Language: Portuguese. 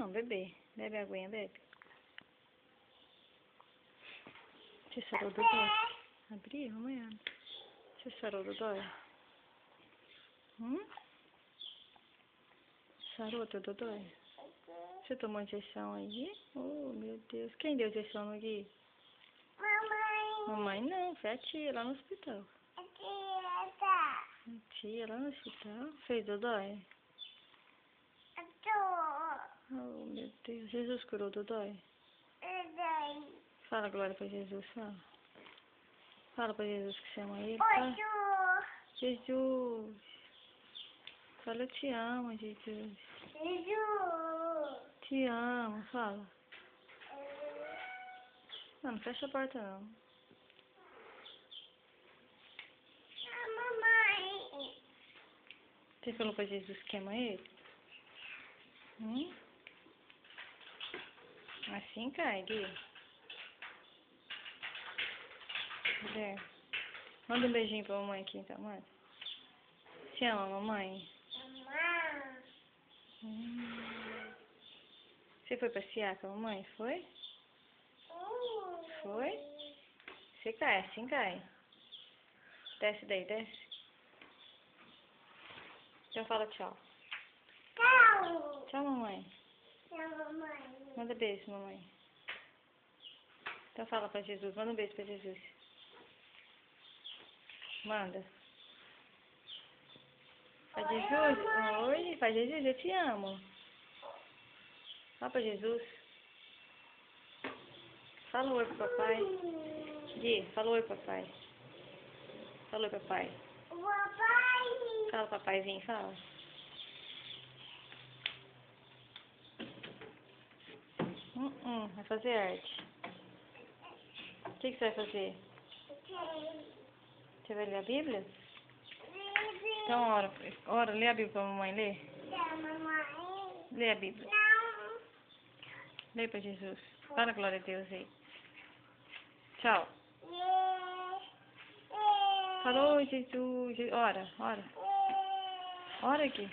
não, bebê. Bebe a aguinha, bebe. Você sarou do dói? Abri, amanhã. Você sarou do dói? Sarou teu dodói? Você tomou injeção aí? Oh, meu Deus. Quem deu injeção no Gui? Mamãe. Mamãe não, foi a tia lá no hospital. A tia. A tia lá no hospital? Fez dodói? A tia. Oh, meu Deus. Jesus curou o dodói? Fala glória pra Jesus, fala. Fala pra Jesus que chama ele. Fala. Jesus. Fala, eu te amo, Jesus. Jesus. Te amo, fala. Não fecha a porta não. Mamãe. Você falou pra Jesus que ama ele? Assim cai, Gui. Mulher. Manda um beijinho pra mamãe aqui então, manda. Te ama, mamãe? Você foi passear com a mamãe, foi? Foi? Você cai, assim cai. Desce daí, desce. Então fala tchau. Tchau. Tchau, mamãe. Tchau, mamãe. Manda beijo, mamãe. Então fala pra Jesus, manda um beijo pra Jesus. Manda. Pra Jesus, oi, pra Jesus, eu te amo. Fala pra Jesus. Fala oi pro papai. Gui, fala oi papai. Fala oi papai. Papai. Fala papaizinho, fala. Vai fazer arte. O que você vai fazer? Você vai ler a Bíblia? Então ora, lê a Bíblia pra mamãe ler. Lê a Bíblia. Lê pra Jesus. Fala glória a Deus aí. Tchau. Falou, Jesus. Ora. Ora aqui.